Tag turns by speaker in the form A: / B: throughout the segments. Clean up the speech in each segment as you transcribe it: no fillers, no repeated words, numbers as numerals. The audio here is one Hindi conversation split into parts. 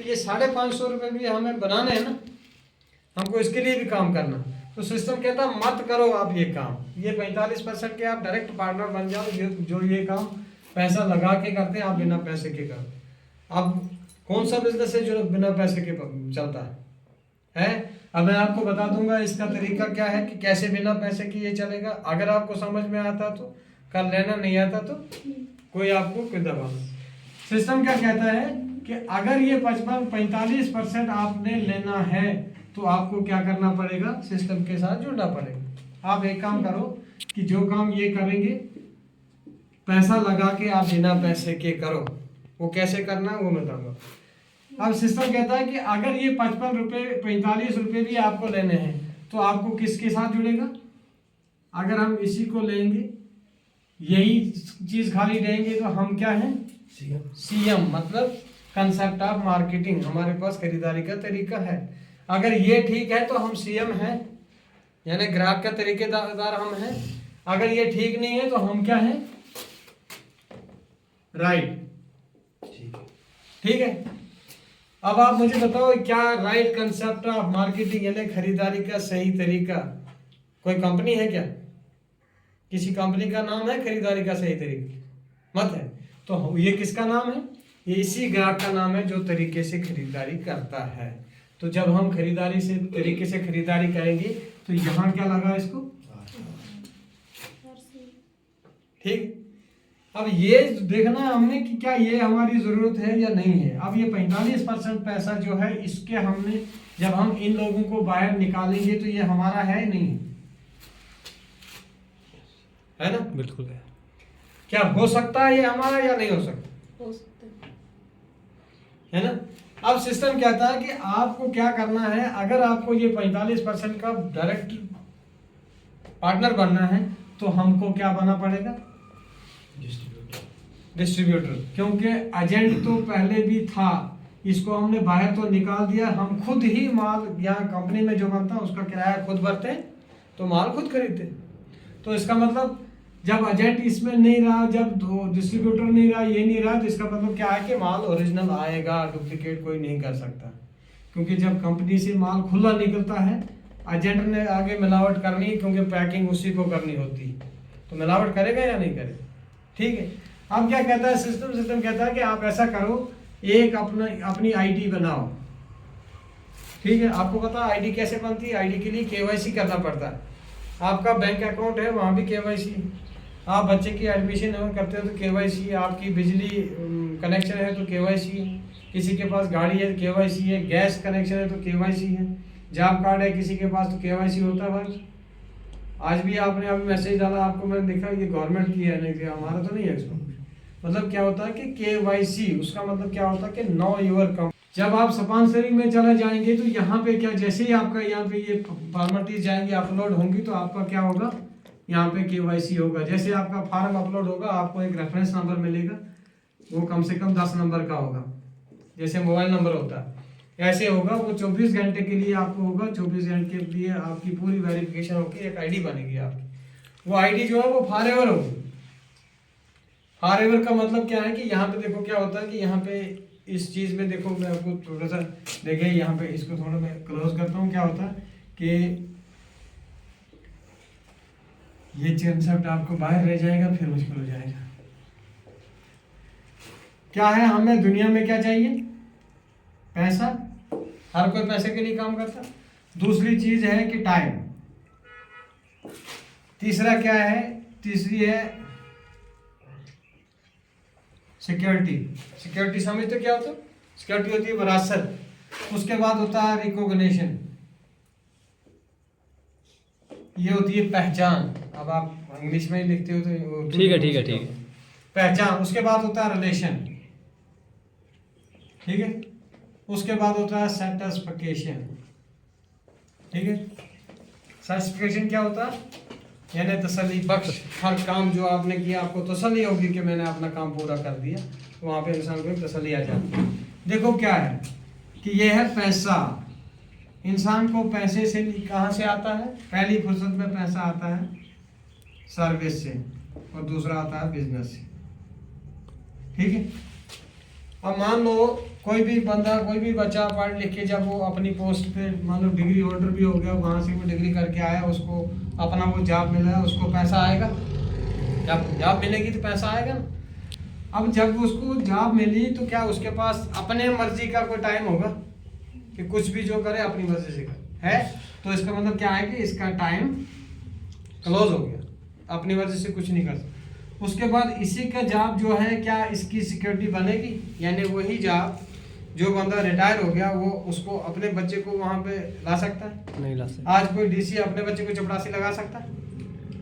A: तो ये 550 रुपये भी हमें बनाने हैं ना, हमको इसके लिए भी काम करना। तो सिस्टम कहता मत करो आप ये काम, ये 45% के आप डायरेक्ट पार्टनर बन जाओ, जो ये काम पैसा लगा के करते हैं, आप बिना पैसे के करो। अब कौन सा बिजनेस है जो बिना पैसे के चलता है? अब मैं आपको बता दूंगा इसका तरीका क्या है कि कैसे बिना पैसे के ये चलेगा। अगर आपको समझ में आता तो कर लेना, नहीं आता तो कोई आपको कोई दबाना। सिस्टम क्या कहता है कि अगर ये 45% आपने लेना है तो आपको क्या करना पड़ेगा, सिस्टम के साथ जुड़ना पड़ेगा। आप एक काम करो कि जो काम ये करेंगे पैसा लगा के आप बिना पैसे के करो, वो कैसे करना है वो मैं बताऊंगा। अब सिस्टम कहता है कि अगर ये 45 रुपये भी आपको लेने हैं तो आपको किसके साथ जुड़ेगा। अगर हम इसी को लेंगे, यही चीज खाली देंगे तो हम क्या हैं, सीएम, मतलब कंसेप्ट ऑफ मार्केटिंग, हमारे पास खरीदारी का तरीका है। अगर ये ठीक है तो हम सीएम हैं, यानी ग्राहक का तरीकेदार हम हैं। अगर ये ठीक नहीं है तो हम क्या हैं, राइट। ठीक है, अब आप मुझे बताओ क्या राइट कंसेप्ट ऑफ मार्केटिंग यानी खरीदारी का सही तरीका, कोई कंपनी है क्या, किसी कंपनी का नाम है खरीदारी का सही तरीका? मत है। तो ये किसका नाम है, ये इसी ग्राहक का नाम है जो तरीके से खरीदारी करता है। तो जब हम खरीदारी से तरीके से खरीदारी करेंगे तो यहाँ क्या लगा इसको, ठीक। अब ये देखना है हमने कि क्या ये हमारी जरूरत है या नहीं है। अब ये 45% पैसा जो है इसके हमने, जब हम इन लोगों को बाहर निकालेंगे तो ये हमारा है नहीं है ना?
B: बिल्कुल है।
A: क्या हो सकता है ये हमारा या नहीं हो सकता?
C: हो सकता
A: है ना? अब सिस्टम कहता है कि आपको क्या करना है, अगर आपको ये 45% का डायरेक्ट पार्टनर बनना है तो हमको क्या बनना पड़ेगा, डिस्ट्रीब्यूटर। क्योंकि एजेंट तो पहले भी था, इसको हमने बाहर तो निकाल दिया, हम खुद ही माल यहाँ कंपनी में जो बनता है उसका किराया खुद भरते तो माल खुद खरीदते। तो इसका मतलब जब एजेंट इसमें नहीं रहा, जब डिस्ट्रीब्यूटर नहीं रहा, ये नहीं रहा, तो इसका मतलब क्या है कि माल ओरिजिनल आएगा, डुप्लीकेट कोई नहीं कर सकता। क्योंकि जब कंपनी से माल खुला निकलता है, एजेंट ने आगे मिलावट करनी, क्योंकि पैकिंग उसी को करनी होती है, तो मिलावट करेगा या नहीं करेगा? ठीक है। अब क्या कहता है सिस्टम कहता है कि आप ऐसा करो, एक अपनी आईडी बनाओ। ठीक है, आपको पता है आईडी कैसे बनती है? आईडी के लिए केवाईसी करना पड़ता है। आपका बैंक अकाउंट है वहाँ भी केवाईसी, आप बच्चे की एडमिशन करते हो तो केवाईसी, आपकी बिजली कनेक्शन है तो केवाईसी, किसी के पास गाड़ी है तो केवाईसी है, गैस कनेक्शन है तो केवाईसी है, जॉब कार्ड है किसी के पास तो केवाईसी होता है भाई। आज भी आपने अभी मैसेज डाला, आपको मैंने देखा ये गवर्नमेंट की है, नहीं कि हमारा तो नहीं है इसमें। मतलब क्या होता है कि केवाईसी, उसका मतलब क्या होता है कि नो योर कंपनी। जब आप स्पॉन्सरिंग में चले जाएंगे तो यहाँ पे क्या, जैसे ही आपका यहाँ पे ये फॉर्मेलिटीज जाएंगी, अपलोड होंगी, तो आपका क्या होगा, यहाँ पे केवाईसी होगा। जैसे आपका फॉर्म अपलोड होगा, आपको एक रेफरेंस नंबर मिलेगा, वो कम से कम 10 नंबर का होगा, जैसे मोबाइल नंबर होता है ऐसे होगा। वो 24 घंटे के लिए आपको होगा, 24 घंटे के लिए आपकी पूरी वेरिफिकेशन होगी, एक आईडी बनेगी आपकी। वो आईडी जो है वो फॉरएवर होगी। फॉरएवर का मतलब क्या है कि यहाँ पे देखो क्या होता है कि यहाँ पे इस चीज में देखो, मैं आपको थोड़ा सा देखे, यहाँ पे इसको थोड़ा मैं क्लोज करता हूँ। क्या होता है कि ये कंसेप्ट आपको बाहर रह जाएगा, फिर मुश्किल हो जाएगा। क्या है, हमें दुनिया में क्या चाहिए, पैसा। हर कोई पैसे के लिए काम करता। दूसरी चीज है कि टाइम। तीसरा क्या है, तीसरी है सिक्योरिटी। सिक्योरिटी समझते क्या होता है? सिक्योरिटी होती है विरासत। उसके बाद होता है रिकॉग्निशन, ये होती है पहचान। अब आप इंग्लिश में ही लिखते हो तो
B: ठीक है
A: पहचान। उसके बाद होता है रिलेशन, ठीक है। उसके बाद होता है सेटिस्फिकेशन, ठीक है। सेटिस्फिकेशन क्या होता है, यानी तसल्ली बख्श। हर काम जो आपने किया आपको तसल्ली होगी कि मैंने अपना काम पूरा कर दिया, तो वहाँ पे इंसान को तसल्ली आ जाती है। देखो क्या है कि यह है पैसा। इंसान को पैसे से कहाँ से आता है? पहली फुर्सत में पैसा आता है सर्विस से, और दूसरा आता है बिजनेस से, ठीक है। अब मान लो कोई भी बंदा, कोई भी बच्चा पढ़ लिख के जब वो अपनी पोस्ट पे मान लो डिग्री होल्डर भी हो गया, वहाँ से वो डिग्री करके आया, उसको अपना वो जॉब मिला है, उसको पैसा आएगा। जब जॉब मिलेगी तो पैसा आएगा ना। अब जब उसको जॉब मिली तो क्या उसके पास अपने मर्जी का कोई टाइम होगा कि कुछ भी जो करे अपनी मर्जी से करे है? तो इसका मतलब क्या है कि इसका टाइम क्लोज हो गया, अपनी मर्जी से कुछ नहीं कर सकता। उसके बाद इसी का जॉब जो है, क्या इसकी सिक्योरिटी बनेगी? यानी वही जॉब जो बंदा रिटायर हो गया वो उसको अपने बच्चे को वहाँ पे ला सकता है?
B: नहीं ला सकता।
A: आज कोई डीसी अपने बच्चे को चपरासी लगा सकता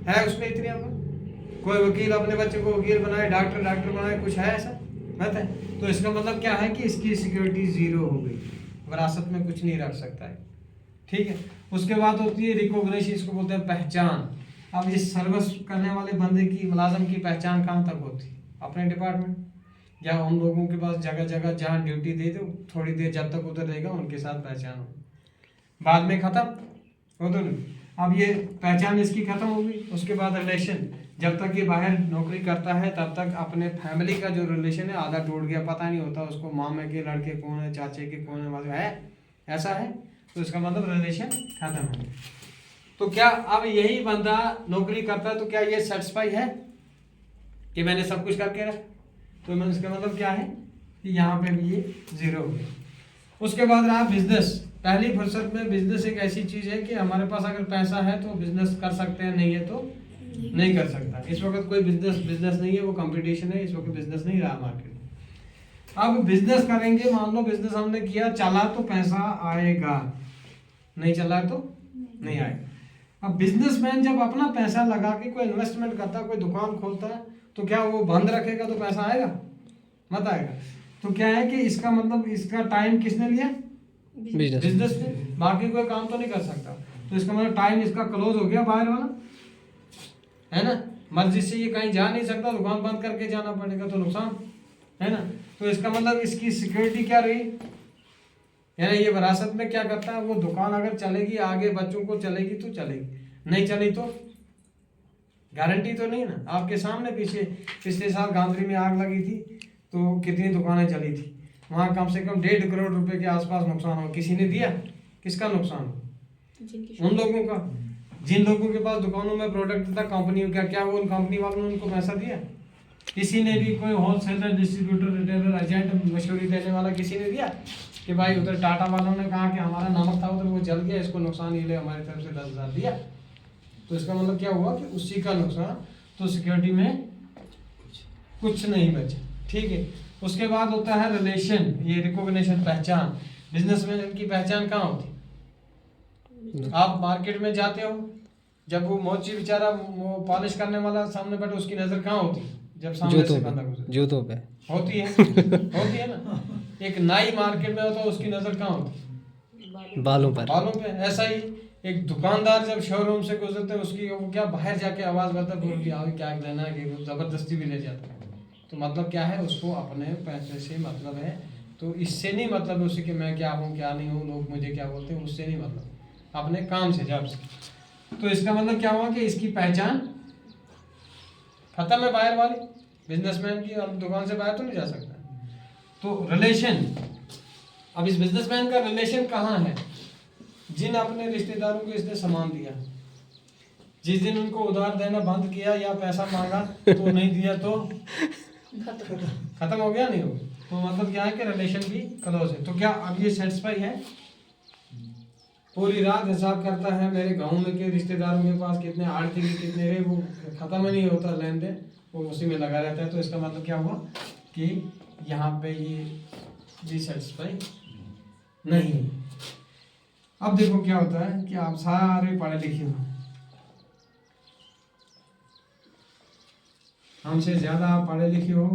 A: है उसमें इतनी अमल? कोई वकील अपने बच्चे को वकील बनाए, डॉक्टर बनाए, कुछ है ऐसा? मत है। तो इसका मतलब क्या है कि इसकी सिक्योरिटी जीरो हो गई, विरासत में कुछ नहीं रख सकता है। ठीक है। उसके बाद होती है रिकॉग्निशन, इसको बोलते हैं पहचान। अब इस सर्विस करने वाले बंदे की, मुलाजिम की पहचान कहाँ तक होती है? अपने डिपार्टमेंट या उन लोगों के पास जगह जगह जहाँ ड्यूटी दे दो, थोड़ी देर जब तक उधर रहेगा उनके साथ पहचान हो, बाद में खत्म हो तो नहीं। अब ये पहचान इसकी खत्म होगी। उसके बाद रिलेशन, जब तक ये बाहर नौकरी करता है तब तक अपने फैमिली का जो रिलेशन है आधा टूट गया, पता नहीं होता उसको मामे के लड़के कौन है, चाचे के कौन है, ऐसा है। तो इसका मतलब रिलेशन खत्म है। तो क्या अब यही बंदा नौकरी करता है तो क्या ये सेटिस्फाई है कि मैंने सब कुछ करके रखा? तो इसका मतलब क्या है कि यहाँ पे भी ये जीरो हो गया। उसके बाद रहा बिजनेस। पहली फुर्सत में बिजनेस एक ऐसी चीज है कि हमारे पास अगर पैसा है तो बिजनेस कर सकते हैं, नहीं है तो नहीं कर सकता। इस वक्त कोई बिजनेस नहीं है, वो कंपटीशन है, इस वक्त बिजनेस नहीं रहा मार्केट में। अब बिजनेस करेंगे, मान लो बिजनेस हमने किया, चला तो पैसा आएगा, नहीं चला तो नहीं आएगा। अब बिजनेसमैन जब अपना पैसा लगा के कोई इन्वेस्टमेंट करता है, कोई दुकान खोलता है, तो क्या वो बंद रखेगा तो पैसा आएगा? मत आएगा। तो क्या है कि इसका मतलब इसका टाइम किसने लिया? बिजनेस ने। बाकी कोई काम तो नहीं कर सकता। तो इसका मतलब टाइम इसका क्लोज हो गया, बाहर वाला है ना। मर्जी से ये कहीं जा नहीं सकता, दुकान बंद करके जाना पड़ेगा तो नुकसान है ना। तो इसका मतलब इसकी सिक्योरिटी क्या रही? यानी ये विरासत में क्या करता है, वो दुकान अगर चलेगी आगे बच्चों को चलेगी तो चलेगी, नहीं चली तो गारंटी तो नहीं ना। आपके सामने पिछले साल गांधरी में आग लगी थी तो कितनी दुकानें जली थी, वहाँ कम से कम 1.5 करोड़ रुपए के आसपास नुकसान हो। किसी ने दिया? किसका नुकसान हो? उन लोगों का जिन लोगों के पास दुकानों में प्रोडक्ट था, कंपनियों का। क्या वो उन कंपनी वालों ने उनको पैसा दिया? किसी ने भी? कोई होलसेलर, डिस्ट्रीब्यूटर, रिटेलर, एजेंट, मशहूरी देने वाला किसी ने दिया कि भाई उधर टाटा वालों ने कहा कि हमारा नमक था उधर वो जल गया, इसको नुकसान ये ले, हमारी तरफ से 10,000 दिया? तो इसका मतलब क्या हुआ कि उसी का नुकसान। तो सिक्योरिटी में कुछ नहीं बचा। ठीक है। उसके बाद होता है रिलेशन, ये रिकॉग्निशन, पहचान। बिजनेसमैन की पहचान कहाँ होती? आप मार्केट में जाते हो, जब वो मोची बेचारा वो पॉलिश करने वाला सामने बैठे, उसकी नजर कहाँ होती? जब सामने से बंदा गुजरे,
B: जूतों पे
A: होती है होती है ना। एक नाई मार्केट में होता है, उसकी नजर कहाँ होती?
B: बालों पर।
A: बालों पे। ऐसा ही एक दुकानदार जब शोरूम से गुजरते हैं, उसकी वो क्या बाहर जाके आवाज करता है, बोल के क्या लेना है, कि वो जबरदस्ती भी ले जाता है। तो मतलब क्या है, उसको अपने पैसे से मतलब है। तो इससे नहीं मतलब उसे कि मैं क्या हूँ क्या नहीं हूँ, लोग मुझे क्या बोलते हैं, उससे नहीं मतलब, अपने काम से, जब से। तो इसका मतलब क्या हुआ कि इसकी पहचान खत्म है बाहर वाली। बिजनेसमैन की अब दुकान से बाहर तो नहीं जा सकता। तो रिलेशन, अब इस बिजनेसमैन का रिलेशन कहाँ है? जिन अपने रिश्तेदारों को इसने सामान दिया, जिस दिन उनको उधार देना बंद किया या पैसा मांगा तो नहीं दिया तो खत्म हो गया, नहीं हो गया। तो मतलब क्या है कि रिलेशन भी क्लोज है। तो क्या अब ये सेटिस्फाई है? पूरी रात हिसाब करता है मेरे गांव में के रिश्तेदारों के पास कितने आड़ती के कितने रहे, वो खत्म ही नहीं होता लेन देन, वो उसी में लगा रहता है। तो इसका मतलब क्या हुआ कि यहाँ पे ये भी सेटिस्फाई नहीं। अब देखो क्या होता है कि आप सारे पढ़े लिखे हो, हमसे ज़्यादा आप पढ़े लिखे हो।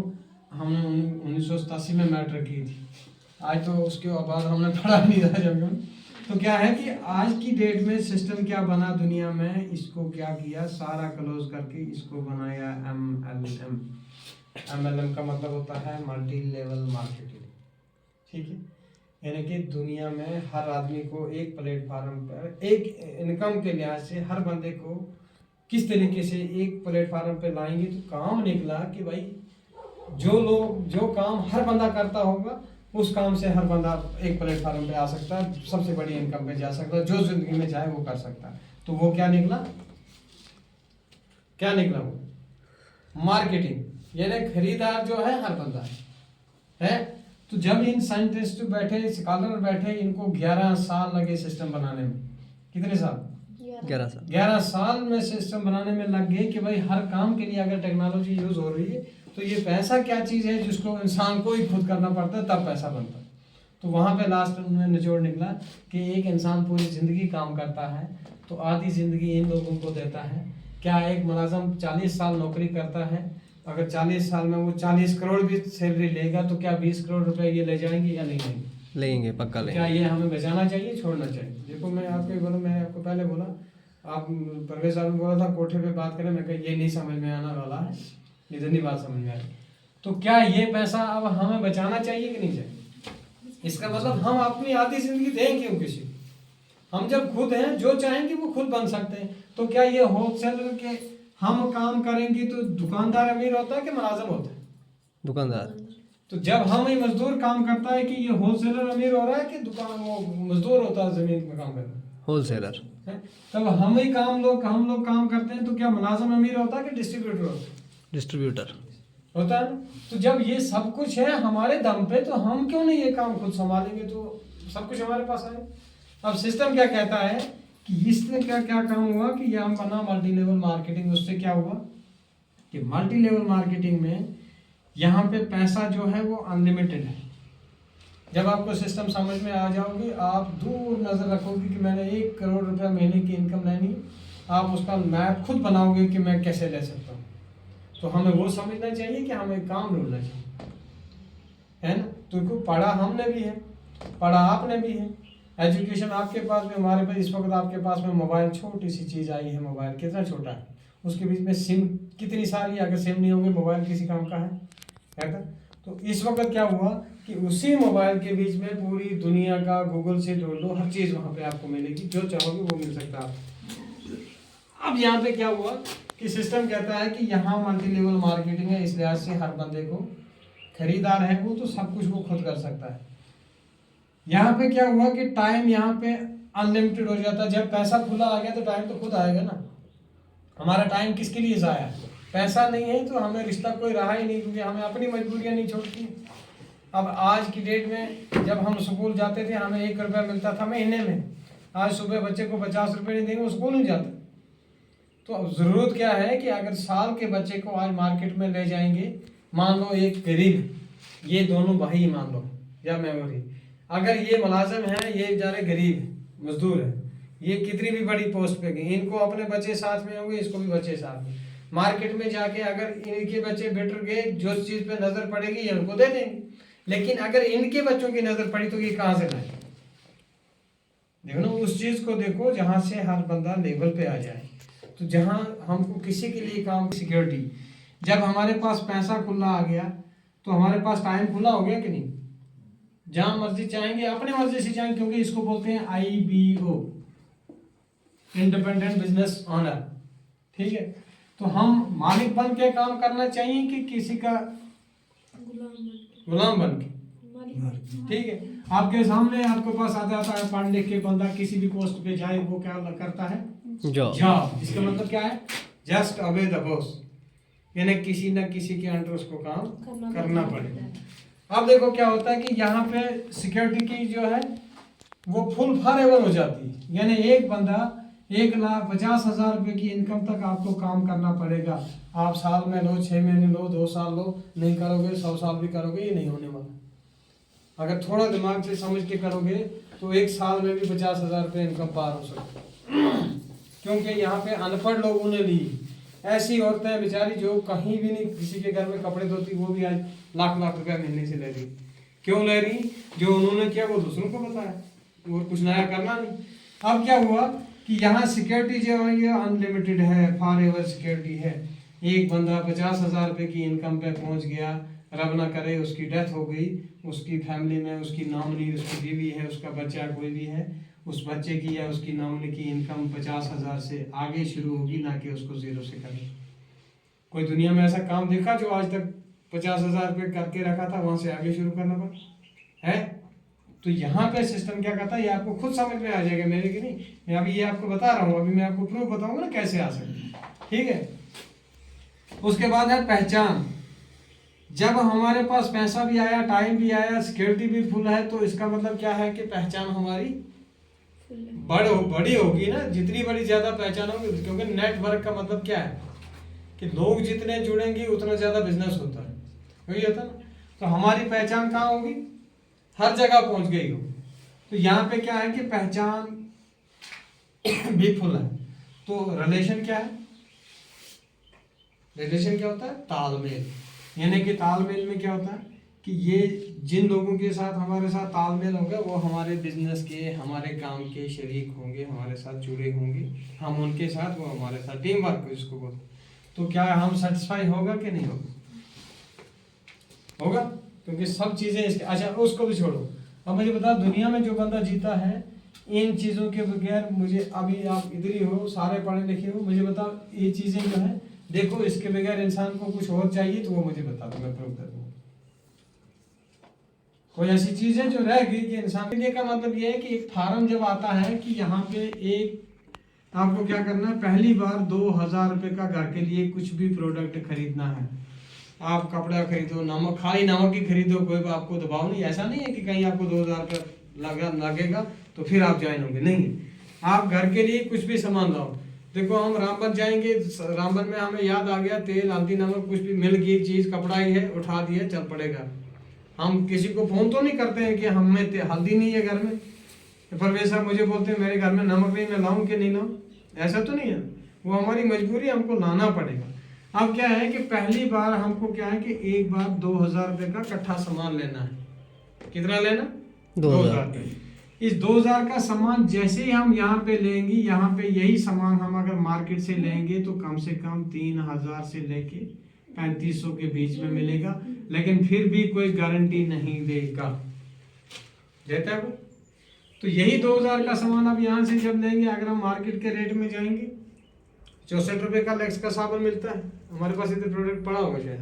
A: हमने 1987 में मैट्रिक की थी, आज तो उसके बाद हमने पढ़ा नहीं था जब। तो क्या है कि आज की डेट में सिस्टम क्या बना दुनिया में, इसको क्या किया, सारा क्लोज करके इसको बनाया MLM। MLM का मतलब होता है मल्टी लेवल मार्केटिंग। ठीक है। यानी कि दुनिया में हर आदमी को एक प्लेटफार्म पर, एक इनकम के लिहाज से हर बंदे को किस तरीके से एक प्लेटफार्म पे लाएंगे। तो काम निकला कि भाई जो लोग जो काम हर बंदा करता होगा उस काम से हर बंदा एक प्लेटफार्म पे आ सकता है, सबसे बड़ी इनकम पे जा सकता है, जो जिंदगी में चाहे वो कर सकता है। तो वो क्या निकला, क्या निकला वो मार्केटिंग, यानी खरीदार जो है हर बंदा है। तो जब इन साइंटिस्ट बैठे, स्कॉलर बैठे, इनको 11 साल लगे सिस्टम बनाने में। कितने साल? 11 साल में सिस्टम बनाने में लग गए कि भाई हर काम के लिए अगर टेक्नोलॉजी यूज हो रही है तो ये पैसा क्या चीज़ है जिसको इंसान को ही खुद करना पड़ता है तब पैसा बनता है। तो वहाँ पे लास्ट में निचोड़ निकला कि एक इंसान पूरी ज़िंदगी काम करता है तो आधी ज़िंदगी इन लोगों को देता है। क्या एक मुलाजिम 40 साल नौकरी करता है, अगर 40 साल में वो 40 करोड़ भी सैलरी लेगा तो क्या 20 करोड़ रुपए ये ले जाएंगे या नहीं लेंगे?
B: लेंगे, पक्का लेंगे।
A: क्या ये हमें बचाना चाहिए, छोड़ना चाहिए? देखो मैं आपको बोला, मैंने आपको पहले बोला, आप परवेज साहब ने बोला था कोठे पे बात करें, मैं कहा ये नहीं समझ में आने वाला है, इधर नहीं बात समझ में आई। तो क्या ये पैसा अब हमें बचाना चाहिए कि नहीं चाहिए? इसका मतलब हम अपनी आधी जिंदगी दें क्यों किसी को? हम जब खुद हैं, जो चाहेंगे वो खुद बन सकते हैं। तो क्या ये होलसेलर के हम काम करेंगे तो दुकानदार अमीर होता है कि मुलाजिम होता है?
B: दुकानदार।
A: तो जब हम ही मजदूर काम करता है कि ये होलसेलर अमीर हो रहा है कि दुकान वो मजदूर होता है जमीन में काम कर रहा है?
B: होलसेलर।
A: तब हम ही हम लोग काम करते हैं तो क्या मुलाजिम अमीर होता है कि डिस्ट्रीब्यूटर होता है?
B: डिस्ट्रीब्यूटर
A: होता है ना। तो जब ये सब कुछ है हमारे दम पे तो हम क्यों नहीं ये काम खुद संभालेंगे, तो सब कुछ हमारे पास आए। अब सिस्टम क्या कहता है कि इससे क्या क्या काम हुआ कि ये हम बना मल्टी लेवल मार्केटिंग। उससे क्या हुआ कि मल्टी लेवल मार्केटिंग में यहाँ पे पैसा जो है वो अनलिमिटेड है। जब आपको सिस्टम समझ में आ जाओगे आप दूर नज़र रखोगे कि मैंने 1 करोड़ रुपया महीने की इनकम लेनी, आप उसका मैप खुद बनाओगे कि मैं कैसे ले सकता हूँ। तो हमें वो समझना चाहिए कि हमें काम ढूंढना चाहिए, है ना। तो पढ़ा हमने भी है, पढ़ा आपने भी है, एजुकेशन आपके पास में, हमारे पास इस वक्त आपके पास में मोबाइल, छोटी सी चीज़ आई है। मोबाइल कितना छोटा है, उसके बीच में सिम कितनी सारी, अगर सिम नहीं होगी मोबाइल किसी काम का है ना। तो इस वक्त क्या हुआ कि उसी मोबाइल के बीच में पूरी दुनिया का गूगल से जोड़ लो, हर चीज़ वहाँ पे आपको मिलेगी, जो चाहोगे वो मिल सकता है आपको। अब यहाँ पे क्या हुआ कि सिस्टम कहता है कि यहाँ मल्टी लेवल मार्केटिंग है, इस लिहाज से हर बंदे को, खरीदार है वो तो सब कुछ वो खुद कर सकता है। यहाँ पे क्या हुआ कि टाइम यहाँ पे अनलिमिटेड हो जाता है। जब पैसा खुला आ गया तो टाइम तो खुद आएगा ना। हमारा टाइम किसके लिए जाया? पैसा नहीं है तो हमें रिश्ता कोई रहा ही नहीं, क्योंकि हमें अपनी मजबूरियाँ नहीं छोड़ती। अब आज की डेट में जब हम स्कूल जाते थे हमें 1 रुपया मिलता था महीने में, आज सुबह बच्चे को 50 रुपये नहीं देंगे वो स्कूल नहीं जाता। तो अब ज़रूरत क्या है कि अगर साल के बच्चे को आज मार्केट में ले जाएंगे, मान लो एक गरीब, ये दोनों भाई मान लो या मेमोरी, अगर ये मुलाजिम है, ये बेचारे गरीब मजदूर है, ये कितनी भी बड़ी पोस्ट पे गए, इनको अपने बच्चे साथ में होंगे, इसको भी बच्चे साथ में, मार्केट में जाके अगर इनके बच्चे बेटर गए, जो चीज़ पे नज़र पड़ेगी ये उनको दे देंगे। लेकिन अगर इनके बच्चों की नज़र पड़ी तो ये कहाँ से लाए? देखो ना, उस चीज़ को देखो जहाँ से हर बंदा लेवल पे आ जाए। तो जहाँ हमको किसी के लिए काम, सिक्योरिटी, जब हमारे पास पैसा खुला आ गया तो हमारे पास टाइम खुला हो गया कि नहीं? जहाँ मर्जी चाहेंगे, अपने मर्जी से चाहेंगे, क्योंकि इसको बोलते हैं IBO, इंडिपेंडेंट बिजनेस ऑनर। ठीक है, तो हम मालिक बन के काम करना चाहिए कि किसी का गुलाम बन के? ठीक है, आपके सामने आपके पास आ जाता है पढ़ लिख के बंदा, किसी भी पोस्ट पे जाए वो क्या करता है? जॉब। इसका मतलब क्या है? जस्ट ओबे द बॉस, यानी किसी न किसी के अंडर उसको काम करना पड़ेगा। अब देखो क्या होता है कि यहाँ पे सिक्योरिटी की जो है वो फुल फॉरएवर हो जाती है, यानी एक बंदा 1,50,000 रुपये की इनकम तक आपको काम करना पड़ेगा। आप साल में लो, 6 महीने लो, 2 साल लो, नहीं करोगे 100 साल भी करोगे, ये नहीं होने वाला। अगर थोड़ा दिमाग से समझ के करोगे तो 1 साल में भी 50,000 रुपये इनकम पार हो सकता है। क्योंकि यहाँ पे अनपढ़ लोगों ने ली, ऐसी औरतें बेचारी जो कहीं भी नहीं किसी के घर में कपड़े धोती, वो भी आज लाख लाख रुपया महीने से ले रही। क्यों ले रही? जो उन्होंने किया वो दूसरों को बताया, और कुछ नया करना नहीं। अब क्या हुआ कि यहाँ सिक्योरिटी जो है ये अनलिमिटेड है, फॉरएवर सिक्योरिटी है। एक बंदा 50,000 रुपये की इनकम पे पहुँच गया, रब ना करे उसकी डेथ हो गई, उसकी फैमिली में उसकी नॉमिनी, उसकी बीवी है, उसका बच्चा कोई भी है, उस बच्चे की या उसकी नॉमिनी की इनकम 50,000 से आगे शुरू होगी, ना कि उसको 0 से करे। कोई दुनिया में ऐसा काम देखा जो आज तक 50,000 रुपये करके रखा था, वहां से आगे शुरू करना पड़ा है। तो यहाँ पे सिस्टम क्या करता है, ये आपको खुद समझ में आ जाएगा, मेरे की नहीं, मैं अभी ये आपको बता रहा हूँ, अभी मैं आपको प्रूफ बताऊंगा ना कैसे आ सकते, ठीक है। उसके बाद है पहचान। जब हमारे पास पैसा भी आया, टाइम भी आया, सिक्योरिटी भी फुल है, तो इसका मतलब क्या है कि पहचान हमारी बड़ी होगी ना, जितनी बड़ी ज्यादा पहचान होगी, क्योंकि नेटवर्क का मतलब क्या है कि लोग जितने जुड़ेंगे उतना ज्यादा बिजनेस होता है, वही होता ना। तो हमारी पहचान कहाँ होगी, हर जगह पहुंच गई हो। तो यहाँ पे क्या है कि पहचान भी फुल है। तो रिलेशन क्या है, रिलेशन क्या होता है, तालमेल। यानी कि तालमेल में क्या होता है कि ये जिन लोगों के साथ हमारे साथ तालमेल होगा वो हमारे बिजनेस के, हमारे काम के शरीक होंगे, हमारे साथ जुड़े होंगे, हम उनके साथ, वो हमारे साथ, टीम वर्क जिसको बोलते। तो क्या हम सेटिस्फाई होगा कि नहीं होगा, होगा, क्योंकि सब चीजें इसके। अच्छा उसको भी छोड़ो, अब मुझे बता, दुनिया में जो बंदा जीता है इन चीजों के बगैर, मुझे अभी आप इधर ही हो, सारे पढ़े लिखे हो, मुझे बताओ ये चीजें जो है, देखो इसके बगैर इंसान को कुछ और चाहिए तो वो मुझे बता दो, मैं प्रूव कर दूंगा। कोई ऐसी चीज है जो रह गई कि इंसान के लिए, का मतलब ये है कि एक फार्म जब आता है कि यहाँ पे एक आपको क्या करना है, पहली बार 2,000 रुपये का घर के लिए कुछ भी प्रोडक्ट खरीदना है। आप कपड़ा खरीदो, नमक, खाली नमक ही खरीदो, कोई आपको दबाव नहीं, ऐसा नहीं है कि कहीं आपको 2,000 रुपये लगेगा तो फिर आप ज्वाइन होंगे, नहीं। आप घर के लिए कुछ भी सामान लाओ। देखो हम रामबन जाएंगे, रामबन में हमें याद आ गया तेल, हल्दी, नमक, कुछ भी मिल गई चीज, कपड़ा ही है, उठा दिया, चल पड़ेगा। हम किसी को फोन तो नहीं करते हैं कि हमें हल्दी नहीं है घर में, परवेज साहब मुझे बोलते हैं मेरे घर में नमक नहीं, मैं लाऊं कि नहीं लाऊं, ऐसा तो नहीं है, वो हमारी मजबूरी, हमको लाना पड़ेगा। अब क्या है कि पहली बार हमको क्या है कि एक बार 2,000 रुपये का इकट्ठा सामान लेना है। कितना लेना, 2,000 रुपये। इस 2,000 का सामान जैसे ही हम यहाँ पे लेंगे, यहाँ पे यही सामान हम अगर मार्केट से लेंगे तो कम से कम 3,000 से लेके 3,500 के बीच में मिलेगा, लेकिन फिर भी कोई गारंटी नहीं देगा, देता है वो। तो यही 2,000 का सामान अब यहाँ से जब लेंगे, अगर हम मार्केट के रेट में जाएंगे, 64 रुपये का लैक्स का साबुन मिलता है, हमारे पास इधर प्रोडक्ट पड़ा होगा शायद,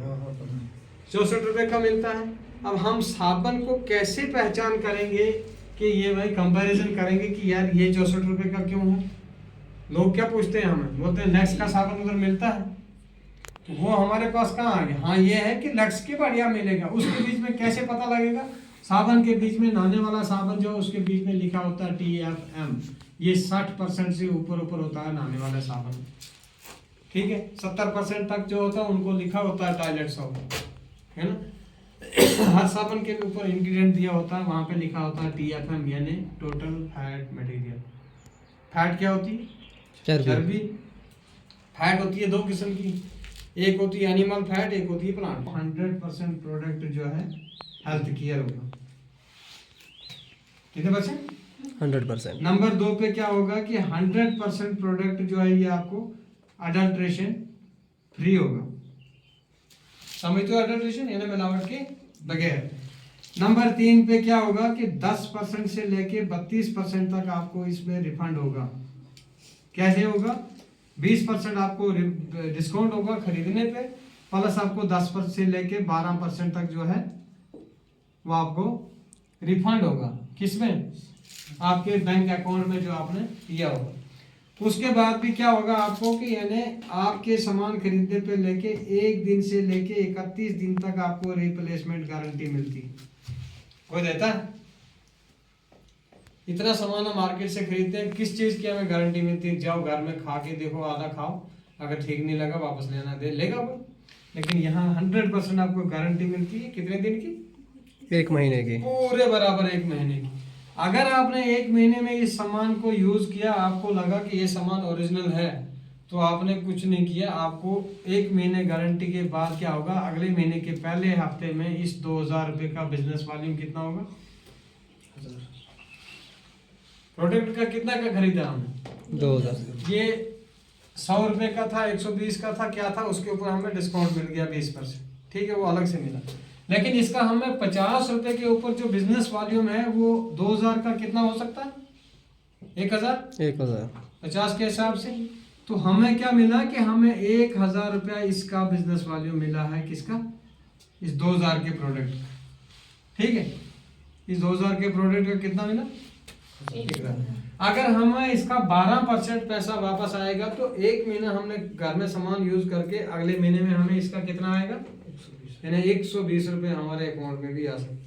A: 64 रुपये का मिलता है। अब हम साबुन को कैसे पहचान करेंगे कि ये, भाई कंपैरिजन करेंगे कि यार ये 64 रुपये का क्यों है। लोग क्या पूछते हैं हमें, बोलते हैं लैक्स का साबुन उधर मिलता है, तो वो हमारे पास कहाँ आ गया। हाँ ये है कि लक्स के बढ़िया मिलेगा, उसके बीच में कैसे पता लगेगा, साबुन के बीच में, नहाने वाला साबुन जो उसके बीच में लिखा होता है TFM, ये 60% से ऊपर होता है नहाने वाला साबुन, ठीक है। 70% तक जो होता है उनको लिखा होता है टॉयलेट सोप, है ना। हर साबुन के ऊपर इंग्रेडिएंट दिया होता है, वहां पे लिखा होता है TFM, यानी टोटल फैट मटेरियल। फैट क्या होती है, चर्बी। फैट होती है 2 किस्म की, एक होती है एनिमल फैट, एक होती है प्लांट। 100% प्रोडक्ट जो है हेल्थ केयर होगा, कितने परसेंट,
B: 100%।
A: नंबर 2 पे क्या होगा कि 100% प्रोडक्ट जो है ये आपको अडल्ट्रेशन फ्री होगा, समझते हो, अडल्ट्रेशन यानी मिलावट के बगैर। नंबर 3 पे क्या होगा कि 10% से लेके 32% तक आपको इसमें रिफंड होगा। कैसे होगा, 20% आपको डिस्काउंट होगा खरीदने पे, प्लस आपको 10% से लेके 12% तक जो है वो आपको रिफंड होगा, किसमें, आपके बैंक अकाउंट में जो आपने किया होगा। उसके बाद भी क्या होगा आपको कि यानी आपके सामान खरीदने पे लेके 1 दिन से लेके 31 दिन तक आपको रिप्लेसमेंट गारंटी मिलती है। कोई देता है, इतना सामान हम मार्केट से खरीदते हैं, किस चीज की हमें गारंटी मिलती है, जाओ घर में खा के देखो, आधा खाओ, अगर ठीक नहीं लगा वापस लेना दे लेगा वो। लेकिन यहाँ 100% आपको गारंटी मिलती है, कितने दिन की,
B: 1 महीने की,
A: पूरे बराबर 1 महीने की। अगर आपने 1 महीने में इस सामान को यूज किया, आपको लगा कि ये सामान ओरिजिनल है, तो आपने कुछ नहीं किया। आपको 1 महीने गारंटी के बाद क्या होगा, अगले महीने के पहले हफ्ते में इस 2,000 रुपये का बिजनेस वॉल्यूम कितना होगा, प्रोडक्ट का कितना का खरीदा हमने,
B: 2,000।
A: ये 100 रुपये का था, 120 का था, क्या था, उसके ऊपर हमें डिस्काउंट मिल गया 20%, ठीक है, वो अलग से मिला। लेकिन इसका हमें 50 रुपए के ऊपर जो बिजनेस वॉल्यूम है वो 2,000 का कितना हो सकता है, 1,000 50 के हिसाब से। तो हमें क्या मिला कि हमें 1,000 रुपया इसका बिजनेस वॉल्यूम मिला है, किसका, इस 2000 के प्रोडक्ट, ठीक है, इस 2000 के प्रोडक्ट का कितना मिला? 1,000। अगर हमें इसका 12% पैसा वापस आएगा तो एक महीना हमने घर में सामान यूज करके अगले महीने में हमें इसका कितना आएगा? यानी 120 रुपये हमारे अकाउंट में भी आ सकते।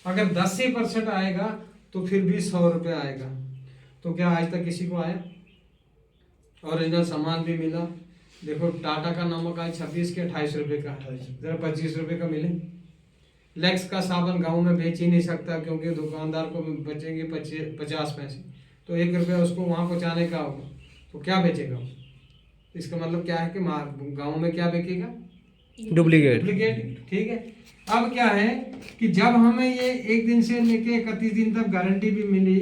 A: अगर 10% आएगा तो फिर भी 100 रुपये आएगा। तो क्या आज तक किसी को आया? ओरिजिनल सामान भी मिला। देखो टाटा का नमक आज 26 के 28 रुपये का, जरा 25 रुपये का मिले। लेक्स का साबुन गाँव में बेच ही नहीं सकता क्योंकि दुकानदार को बचेंगे 50 पैसे, तो 1 रुपया उसको वहाँ पहुँचाने का होगा, तो क्या बेचेगा वो? इसका मतलब क्या है कि गाँव में क्या बेचेगा?
B: डुप्लीकेट।
A: ठीक है। अब क्या है कि जब हमें ये 1 दिन से लेके 31 दिन तक गारंटी भी मिली,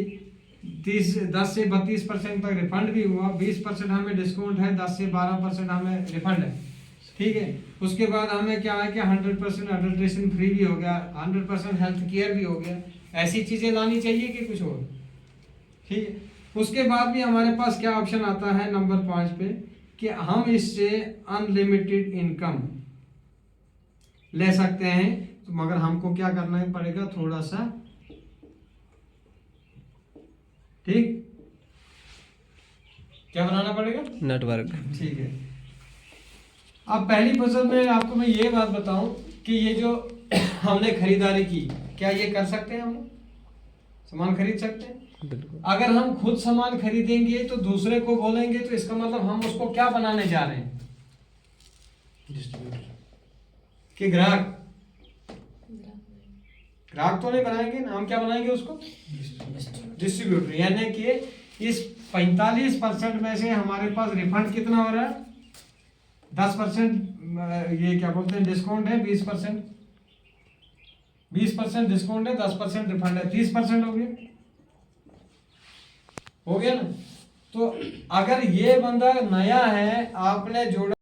A: 10 से 32% तक रिफंड भी हुआ, 20% हमें डिस्काउंट है, 10 से 12% हमें रिफंड है, ठीक है। उसके बाद हमें क्या है कि 100% अडल्ट्रेशन फ्री भी हो गया, 100% हेल्थ केयर भी हो गया। ऐसी चीज़ें लानी चाहिए कि कुछ और, ठीक है। उसके बाद भी हमारे पास क्या ऑप्शन आता है नंबर 5 पे कि हम इससे अनलिमिटेड इनकम ले सकते हैं, तो मगर हमको क्या करना पड़ेगा? थोड़ा सा, ठीक, क्या बनाना पड़ेगा?
B: नेटवर्क।
A: ठीक है। अब पहली फसल में आपको मैं ये बात बताऊं कि ये जो हमने खरीदारी की, क्या ये कर सकते हैं? हम लोग सामान खरीद सकते हैं?
B: बिल्कुल।
A: अगर हम खुद सामान खरीदेंगे तो दूसरे को बोलेंगे, तो इसका मतलब हम उसको क्या बनाने जा रहे हैं? डिस्ट्रीब्यूटर कि ग्राहक? ग्राहक तो नहीं बनाएंगे ना, हम क्या बनाएंगे उसको? डिस्ट्रीब्यूटर। यानी कि इस 45% में से हमारे पास रिफंड कितना हो रहा है? 10% ये क्या बोलते हैं डिस्काउंट है, 20% डिस्काउंट है, 10% रिफंड है, 30% हो गया ना। तो अगर ये बंदा नया है, आपने जोड़ा